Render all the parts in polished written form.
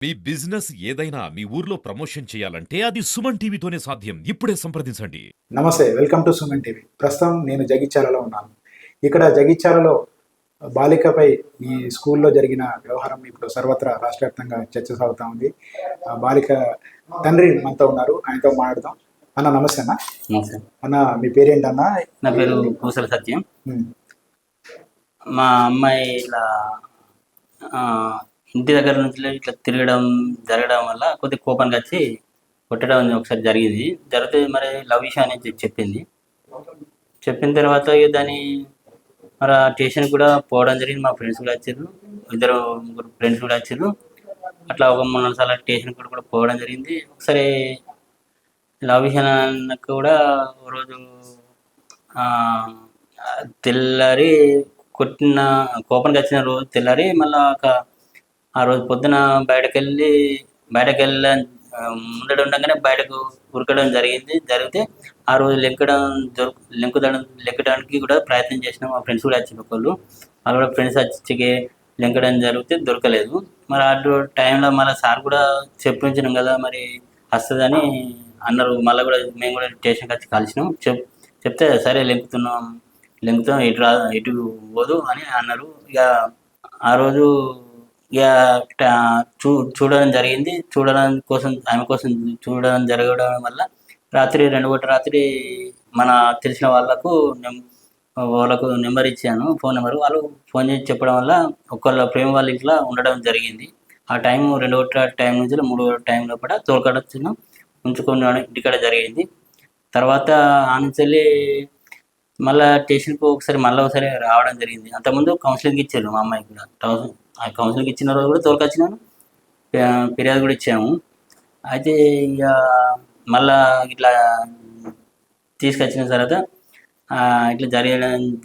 మీ business ఏదైనా మీ ఊర్లో promotion చేయాలంటే అది సుమన్ టీవీతోనే సాధ్యం. ఇప్పుడే సంప్రదించండి. నమస్తే, వెల్కమ్ టు సుమన్ టీవీ. ప్రస్తుతం నేను జగిత్యాలలో ఉన్నాను. ఇక్కడ జగిత్యాలలో బాలికపై ఈ స్కూల్లో జరిగిన వ్యవహారం ఇప్పుడు సర్వత్రా రాష్ట్ర వ్యాప్తంగా చర్చ సాగుతూ ఉంది. బాలిక తండ్రి మనతో ఉన్నారు, ఆయనతో మాట్లాడదాం. అన్న నమస్తే అన్న. నమస్తే. అన్న మీ పేరేంటన్నా? నా పేరు పూసల సత్యం. మా అమ్మాయి ఇట్లా ఇంటి దగ్గర నుంచి ఇట్లా తిరగడం జరగడం వల్ల కొద్దిగా కోపానికి వచ్చి కొట్టడం ఒకసారి జరిగింది. జరిగితే మరి లవ్ విషయం అనేది చెప్పింది. చెప్పిన తర్వాత దాన్ని మరి స్టేషన్ కూడా పోవడం జరిగింది. మా ఫ్రెండ్స్ కూడా వచ్చారు, ముగ్గురు ఫ్రెండ్స్ కూడా వచ్చారు. అట్లా ఒక 3-4 సార్లు స్టేషన్ కూడా పోవడం జరిగింది. ఒకసారి లవ్ విషయానికి కూడా ఓ రోజు తెల్లారి కొట్టిన కోపానికి వచ్చిన రోజు తెల్లారి మళ్ళీ ఆ రోజు పొద్దున బయటకు ఉండగానే బయటకు ఉరకడం జరిగితే ఆ రోజు లెక్కడానికి కూడా ప్రయత్నం చేసినాం. మా ఫ్రెండ్స్ కూడా వచ్చి ఒకళ్ళు వాళ్ళు కూడా ఫ్రెండ్స్ వచ్చి లెంకడం జరిగితే దొరకలేదు. మరి అటు టైంలో మళ్ళీ సార్ కూడా చెప్పించినాం కదా, మరి వస్తుందని అన్నారు. మళ్ళీ కూడా మేము కూడా స్టేషన్కి వచ్చి కలిసినాం. చెప్తే సరే లెంకుతాం ఇటు పోదు అని అన్నారు. ఇక ఆ రోజు ఇక చూడడం జరిగింది. ఆమె కోసం చూడడం జరగడం వల్ల రాత్రి 2 మన తెలిసిన వాళ్ళకు నెంబర్ ఇచ్చాను, ఫోన్ నెంబర్. వాళ్ళు ఫోన్ చేసి చెప్పడం వల్ల ఒకళ్ళ ప్రేమ వాళ్ళ ఇంట్లో ఉండడం జరిగింది. ఆ టైం 2 టైం నుంచి 3 టైం లోపల తోలుకడొచ్చిన ఉంచుకొని ఇంటికాడ జరిగింది. తర్వాత ఆ నుంచి వెళ్ళి మళ్ళీ స్టేషన్కి ఒకసారి రావడం జరిగింది. అంతకుముందు కౌన్సిలింగ్ ఇచ్చారు మా అమ్మాయికి కూడా. ఆ కౌన్సిలింగ్ ఇచ్చిన రోజు కూడా తోలుకొచ్చినాను, ఫిర్యాదు కూడా ఇచ్చాము. అయితే ఇక మళ్ళా ఇట్లా తీసుకొచ్చిన తర్వాత ఇట్లా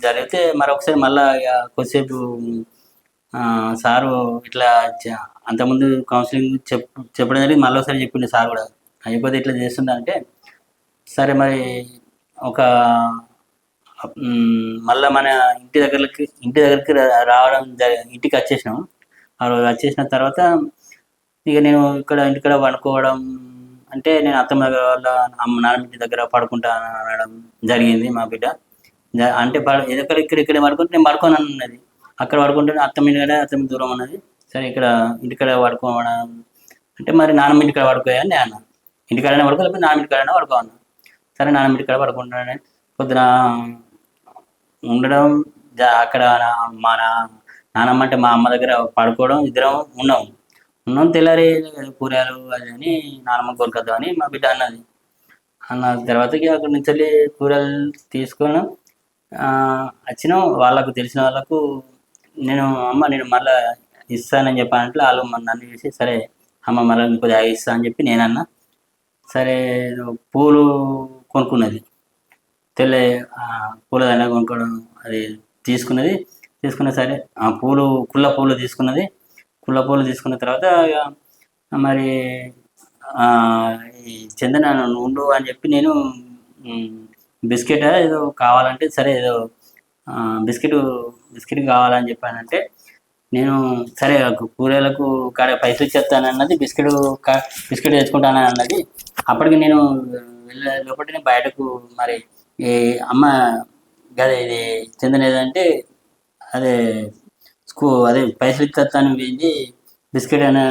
జరిగితే మరొకసారి మళ్ళీ ఇక కొద్దిసేపు సారు ఇట్లా అంతకుముందు కౌన్సిలింగ్ చెప్పడం జరిగింది. మళ్ళీ ఒకసారి చెప్పిండు సార్ కూడా. అయిపోతే ఇట్లా చేస్తుందంటే సరే మరి ఒక మళ్ళీ మన ఇంటి దగ్గరికి రావడం ఇంటికి వచ్చేసినాం. ఆ రోజు వచ్చేసిన తర్వాత ఇక నేను ఇంటికాడ పడుకోవడం అంటే నేను అత్తమ్మ వాళ్ళ నాన్నమ్మ ఇంటి దగ్గర పడుకుంటాను అనడం జరిగింది. మా బిడ్డ అంటే ఇక్కడ పడుకుంటే నేను పడుకోను అన్నది. అక్కడ పడుకుంటే అత్తమ్మ దూరం ఉన్నది. సరే ఇంటికాడ పడుకోవడం అంటే మరి నాన్నమ్మ ఇంటికాడ పడుకోయాని నేను అన్నా. ఇంటికాడనే పడుకో, లేకపోతే నాన్నమ్మ ఇంటికాడనే పడుకోవన్నా. సరే నాన్నమ్మ ఇంటికాడ పడుకుంటానని పొద్దున ఉండడం అక్కడ మా నాన్నమ్మ అంటే మా అమ్మ దగ్గర పడుకోవడం, ఇద్దరం ఉన్నాం. తెల్లారి కూరగాయలు అది అని నాన్నమ్మ కోరుకొద్దాం అని మా బిడ్డ అన్న తర్వాతకి అక్కడి నుంచి వెళ్ళి కూరగాయలు తీసుకొని వచ్చినాం. వాళ్ళకు తెలిసిన వాళ్ళకు నేను మళ్ళీ ఇస్తానని చెప్పానంటే వాళ్ళు నన్ను చూసి సరే అమ్మ మళ్ళీ కొద్దిగా ఇస్తా అని చెప్పి నేనన్నా. సరే పూలు కొనుక్కున్నది, పూలదండ కొనుక్కోవడం అది తీసుకున్న సరే కుళ్ళ పూలు తీసుకున్న తర్వాత మరి ఈ చందన ఉండు అని చెప్పి నేను బిస్కెట్ ఏదో కావాలంటే సరే ఏదో బిస్కెట్ కావాలని చెప్పానంటే నేను సరే కూరగాయలకు పైసలు ఇచ్చేస్తానన్నది, బిస్కెట్ తెచ్చుకుంటానని అన్నది. అప్పటికి నేను లోపల బయటకు మరి ఈ అమ్మ గదే ఇది చెందలేదంటే అదే అదే పైసలు ఇచ్చేస్తాను పోయింది బిస్కెట్ అని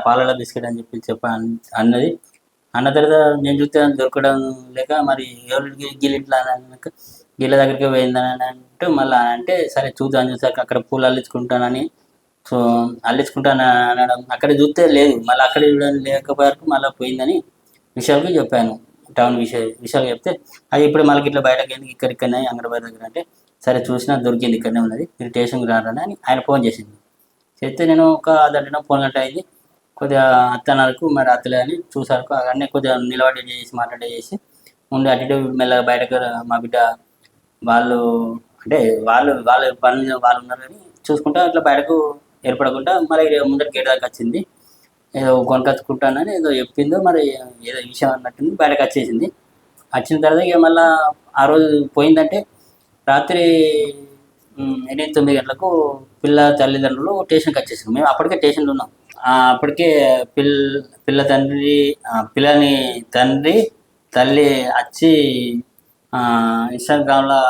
పాలల బిస్కెట్ అని చెప్పి అన్నది. అన్న తర్వాత నేను చూస్తే దొరకడం లేక మరి ఎవరికి గీళ్ళ దగ్గరికి పోయిందని అంటూ మళ్ళీ అంటే సరే చూసాక అక్కడ పూలు అల్లించుకుంటానని అల్లించుకుంటాను అనడం. అక్కడ చూస్తే లేదు, మళ్ళీ అక్కడ లేకపోయారు. మళ్ళీ పోయిందని విషయాలకి చెప్పాను. టౌన్ విషయాలు చెప్తే అది ఇప్పుడు మళ్ళీ ఇట్లా బయటకి ఇక్కడనే అంగన్వాడీ దగ్గర అంటే సరే చూసినా దొరికింది, ఇక్కడనే ఉన్నది, మీరు స్టేషన్కి రారని అని ఆయన ఫోన్ చేసింది. చేస్తే నేను ఒక అర్ధగంట ఫోన్ గంట అయింది. కొద్దిగా అత్తనాలకు మరి అత్తలే అని చూసారు. అవన్నీ కొద్దిగా నిలబడి చేసి ఉండి అటు మెల్లగా బయటకు మా బిడ్డ వాళ్ళు అంటే వాళ్ళ పని వాళ్ళు ఉన్నారు కానీ చూసుకుంటా ఇట్లా బయటకు ఏర్పడకుండా మరి ముందర గేట్ దాకా వచ్చింది. ఏదో కొనుకొచ్చుకుంటానని ఏదో చెప్పిందో మరి ఏదో విషయం అన్నట్టు బయటకు వచ్చేసింది. వచ్చిన తర్వాత ఇక మళ్ళీ ఆ రోజు పోయిందంటే రాత్రి 8-9 గంటలకు పిల్ల తల్లిదండ్రులు స్టేషన్కి వచ్చేసాం. మేము అప్పటికే స్టేషన్లో ఉన్నాం. అప్పటికే పిల్ల తండ్రి పిల్లని తండ్రి తల్లి వచ్చి ఇన్స్టాగ్రామ్లో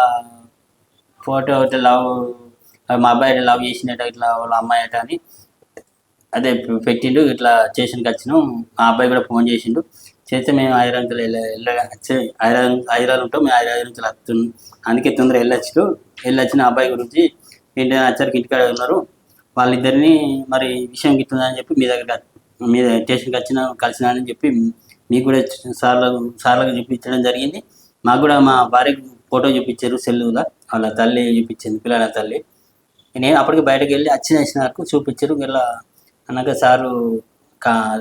ఫోటో ఇట్లా లవ్ మా అబ్బాయి లవ్ చేసినట్టు ఇట్లా వాళ్ళ అమ్మాయి అట అని అదే పెట్టిండు. ఇట్లా స్టేషన్కి వచ్చినాం, మా అబ్బాయి కూడా ఫోన్ చేసిండు. చేస్తే మేము హైదరాబాద్కి హైదరాబాద్ ఉంటాం, మేము హైదరాబాద్ నుంచి వస్తున్నాం, అందుకే తొందరగా వెళ్ళొచ్చిన అబ్బాయి గురించి ఏంటంటే వచ్చరికి ఇంటికాడ ఉన్నారు, వాళ్ళిద్దరిని మరి విషయం గిట్టుందని చెప్పి మీ స్టేషన్కి కలిసినా అని చెప్పి మీకు కూడా సార్లకు చూపించడం జరిగింది. మాకు కూడా మా భార్యకు ఫోటో చూపించారు సెల్లులో, వాళ్ళ తల్లి చూపించింది, పిల్లల తల్లి. నేను అప్పటికి బయటకు వెళ్ళి వచ్చినాకు చూపించారు. ఇలా అన్నాక సారు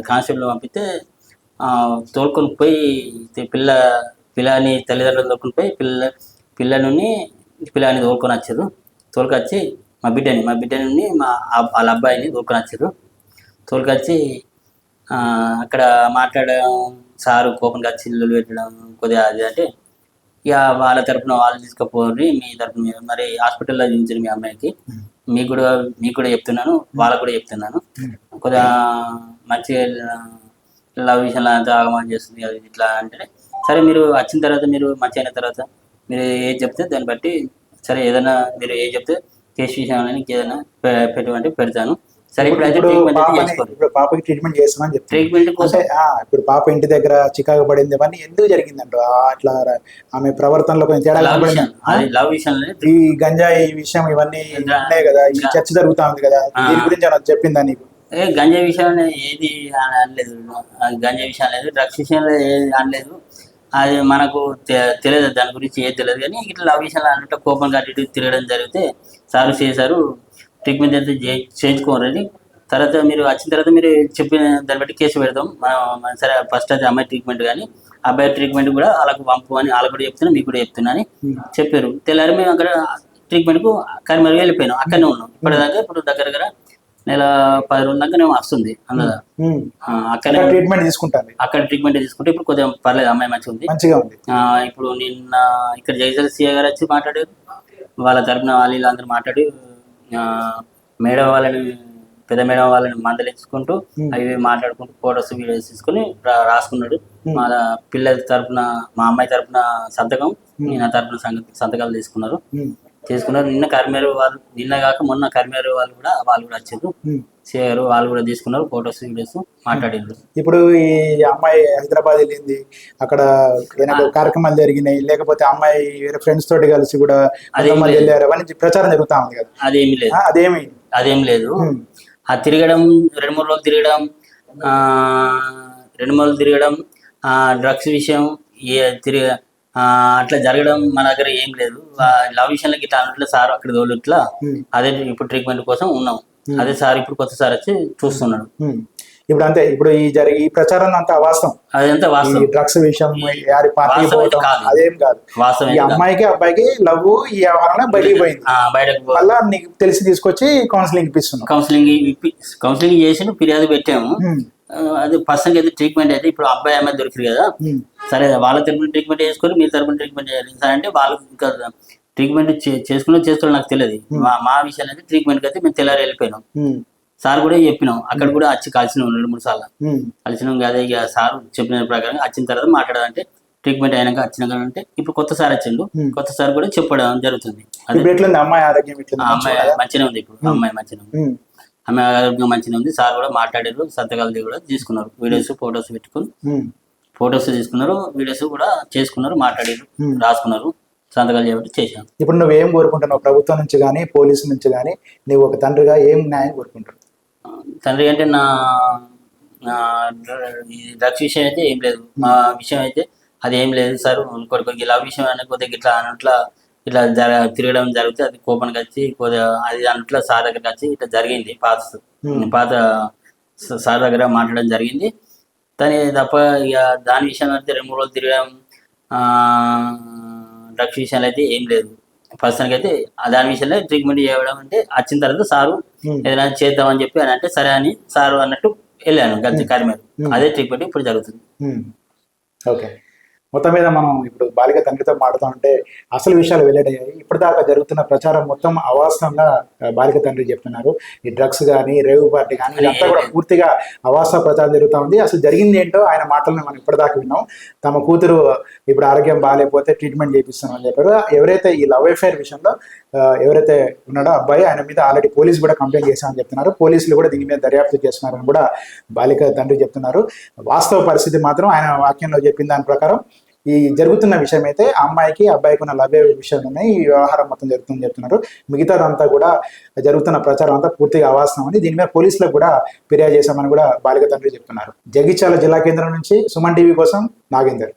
కానిస్టేబుల్ పంపితే తోలుకొని పోయి పిల్లని తల్లిదండ్రులు తోలుకొని పోయి పిల్లని తోలుకొని వచ్చారు. తోలుకొచ్చి మా బిడ్డని వాళ్ళ అబ్బాయిని తోలుకొని వచ్చారు. తోలుకొచ్చి అక్కడ మాట్లాడడం, సారు కోపంగా వచ్చి ఇల్లు పెట్టడం కొద్దిగా అది అంటే ఇక వాళ్ళ తరపున వాళ్ళు తీసుకుపోయి మీ తరపున మరి హాస్పిటల్లో చూపించారు మీ అమ్మాయికి. మీకు కూడా చెప్తున్నాను, వాళ్ళకు కూడా చెప్తున్నాను, కొద్దిగా మంచిగా లవ్ విషయంలో అంతా ఆగమని చేస్తుంది అది ఇట్లా అంటే, సరే మీరు వచ్చిన తర్వాత మీరు మంచి అయిన తర్వాత మీరు ఏది చెప్తే దాన్ని బట్టి సరే ఏదైనా మీరు ఏది చెప్తే కేసు విషయంలో ఏదైనా పెట్టమంటే పెడతాను. సరే ఇప్పుడు అయితే ట్రీట్మెంట్ అయితే చేసుకోరు. ఇప్పుడు పాపకి ట్రీట్మెంట్ చేస్తామని చెప్తాను. ట్రీట్మెంట్ కోసం ఇప్పుడు పాప ఇంటి దగ్గర చికాకు పడింది అవన్నీ ఎందుకు జరిగిందంట? అట్లా ఆమె ప్రవర్తనలో కొంచెం తేడా లవ్ విషయంలో ఈ గంజాయి విషయం ఇవన్నీ ఉన్నాయి కదా, ఈ చర్చ జరుగుతా ఉంది కదా, దీని గురించి అలా చెప్పిందా నీకు? గంజాయి విషయంలో ఏది అనలేదు, గంజాయి విషయం లేదు, డ్రగ్స్ విషయంలో ఏది అనలేదు. అది మనకు తెలియదు, దాని గురించి ఏది తెలియదు. కానీ ఇట్లా లవ్ విషయంలో అన్నట్టు కోపం కట్టి తిరగడం జరిగితే సారు చేశారు, ట్రీట్మెంట్ అయితే చేయించుకోరండి. తర్వాత మీరు వచ్చిన తర్వాత మీరు చెప్పిన దాన్ని బట్టి కేసు పెడతాం మనం. సరే ఫస్ట్ అయితే అమ్మాయి ట్రీట్మెంట్ కానీ అబ్బాయి ట్రీట్మెంట్ కూడా వాళ్ళకు పంపు అని వాళ్ళకు కూడా చెప్తున్నా, మీకు కూడా చెప్తున్నా అని చెప్పారు. తెల్లారి మేము అక్కడ ట్రీట్మెంట్కు కరీంనగర్ వెళ్ళిపోయినాం, అక్కడనే ఉన్నాం ఇప్పటిదాకా. ఇప్పుడు దగ్గర నెల 10 రోజుల దాకా నేను వస్తుంది అందులో అక్కడ ట్రీట్మెంట్ తీసుకుంటాను. అక్కడ ట్రీట్మెంట్ తీసుకుంటే ఇప్పుడు కొద్దిగా పర్లేదు, అమ్మాయి మంచిగా ఉంది. ఇప్పుడు నిన్న ఇక్కడ జైజల్ సిఐ గారు వచ్చి మాట్లాడారు, వాళ్ళ తరపున వాళ్ళందరూ మాట్లాడి పెద్ద మేడం వాళ్ళని మందలించుకుంటూ అవి మాట్లాడుకుంటూ ఫోటోస్ వీడియోస్ తీసుకుని రాసుకున్నాడు. మా పిల్లల తరపున మా అమ్మాయి తరపున సంతకం, నా తరపున సంతకాలు తీసుకున్నారు. నిన్న కాక మొన్న కరిమేరు వాళ్ళు కూడా వచ్చారు, చేయరు, వాళ్ళు కూడా తీసుకున్నారు ఫోటోస్ వీడియోస్ మాట్లాడారు. ఇప్పుడు ఈ అమ్మాయి హైదరాబాద్ వెళ్ళింది, అక్కడ కార్యక్రమాలు జరిగినాయి, లేకపోతే అమ్మాయి వేరే ఫ్రెండ్స్ తోటి కలిసి కూడా వెళ్ళారు అవన్నీ ప్రచారం జరుగుతా ఉంది కదా, అదేం లేదు. ఆ తిరగడం 2-3 రోజులు తిరగడం డ్రగ్స్ విషయం అట్లా జరగడం మన దగ్గర ఏం లేదు. లవ్ విషయంలో ఇట్లా అన్నట్లు సార్ అక్కడ తోలు ఇట్లా అదే ఇప్పుడు ట్రీట్మెంట్ కోసం ఉన్నాం. అదే సార్ ఇప్పుడు కొత్త సార్ వచ్చి చూస్తున్నాడు. ఇప్పుడు అంతే, ఇప్పుడు ఈ ప్రచారం అంతా వాస్తవం, అదంతా వాస్తవం. డ్రగ్స్ విషయం అదేం కాదు. ఈ అమ్మాయికి అబ్బాయికి లవ్ ఈ వ్యవహారంలో బయటకు పోయింది, మళ్ళా నీకు తెలిసి తీసుకొచ్చి కౌన్సిలింగ్ ఇప్పిస్తున్నాం. కౌన్సిలింగ్ చేసి ఫిర్యాదు పెట్టాము. అది పర్సన్ అయితే ట్రీట్మెంట్ అయితే ఇప్పుడు అబ్బాయి అమ్మాయి దొరికిరు కదా, సరే వాళ్ళ తరపున ట్రీట్మెంట్ చేసుకొని మీ తరపున ట్రీట్మెంట్ చేయాలి సార్ అంటే వాళ్ళకి ఇంకా ట్రీట్మెంట్ చేసుకోవడం నాకు తెలియదు. మా విషయాలు అయితే ట్రీట్మెంట్కి అయితే మేము తెల్లారి వెళ్ళిపోయినాం. సార్ కూడా చెప్పినాం, అక్కడ కూడా వచ్చి కలిసినాం 2-3 సార్లు కలిసినాం. అదే ఇక సార్ చెప్పిన ప్రకారం వచ్చిన తర్వాత మాట్లాడాలంటే ట్రీట్మెంట్ అయినాక వచ్చినాకంటే ఇప్పుడు కొత్త సార్ వచ్చిండు, కొత్త సార్ కూడా చెప్పడం జరుగుతుంది. అమ్మాయి ఆరోగ్యం మంచిగా ఉంది, ఇప్పుడు అమ్మాయి మంచిగా ఉంది, ఆమె ఆరోగ్యం మంచిగా ఉంది. సార్ కూడా మాట్లాడారు, సంతకాలు కూడా తీసుకున్నారు, వీడియోస్ ఫొటోస్ పెట్టుకుని ఫొటోస్ తీసుకున్నారు, వీడియోస్ కూడా చేసుకున్నారు, మాట్లాడారు, రాసుకున్నారు, సంతకాలు చేయబట్టి చేశాను. ఇప్పుడు నువ్వేం కోరుకుంటున్నావు ప్రభుత్వం నుంచి కానీ పోలీసు నుంచి కానీ? నువ్వు ఒక తండ్రిగా ఏం న్యాయం కోరుకుంటున్నావు? తండ్రి అంటే నా డ్రగ్స్ విషయం అయితే ఏం లేదు, మా విషయం అయితే అది ఏం లేదు సార్. ఇంకొకరికి లవ్ విషయం అనే కొద్దిగా ఇట్లా ఇట్లా తిరగడం జరిగితే అది కోపానికి వచ్చి కొద్దిగా అది అన్నట్లు సార్ దగ్గరికి వచ్చి ఇట్లా జరిగింది. పాత సార్ దగ్గర మాట్లాడడం జరిగింది. దాని తప్ప ఇక దాని విషయం అయితే 2-3 రోజులు తిరగడం డ్రగ్స్ విషయాలు అయితే ఏం లేదు. పర్సన్కి అయితే దాని విషయంలో ట్రీట్మెంట్ చేయడం అంటే వచ్చిన తర్వాత సారు ఏదైనా చేద్దామని చెప్పి అని అంటే సరే అని సారు అన్నట్టు వెళ్ళాను కరీంనగర్. అదే ట్రీట్మెంట్ ఇప్పుడు జరుగుతుంది. ఓకే. మొత్తం మీద మనం ఇప్పుడు బాలిక తండ్రితో మాడుతూ ఉంటే అసలు విషయాలు వెల్లడయ్యాయి. ఇప్పటిదాకా జరుగుతున్న ప్రచారం మొత్తం అవాస్తవంగా బాలిక తండ్రి చెప్తున్నారు. ఈ డ్రగ్స్ కానీ రేవ్ పార్టీ కానీ ఇదంతా కూడా పూర్తిగా అవాస్తవ ప్రచారం జరుగుతూ ఉంది. అసలు జరిగింది ఏంటో ఆయన మాటలను మనం ఇప్పటిదాకా విన్నాం. తమ కూతురు ఇప్పుడు ఆరోగ్యం బాగాలేకపోతే ట్రీట్మెంట్ చేపిస్తామని చెప్పారు. ఎవరైతే ఈ లవ్ అఫైర్ విషయంలో ఎవరైతే ఉన్నాడో అబ్బాయి, ఆయన మీద ఆల్రెడీ పోలీసు కూడా కంప్లైంట్ చేశామని చెప్తున్నారు. పోలీసులు కూడా దీని మీద దర్యాప్తు చేస్తున్నారని కూడా బాలిక తండ్రి చెప్తున్నారు. వాస్తవ పరిస్థితి మాత్రం ఆయన వాక్యంలో చెప్పిన దాని ప్రకారం ఈ జరుగుతున్న విషయం అయితే ఆ అమ్మాయికి అబ్బాయికి ఉన్న లవ్య విషయంలోనే ఈ వ్యవహారం మొత్తం జరుగుతుందని చెప్తున్నారు. మిగతాదంతా కూడా జరుగుతున్న ప్రచారం అంతా పూర్తిగా అవాస్తవం అని, దీని మీద పోలీసులకు కూడా ఫిర్యాదు చేశామని కూడా బాలిక తండ్రి చెప్తున్నారు. జగిత్యాల జిల్లా కేంద్రం నుంచి సుమన్ టీవీ కోసం నాగేందర్.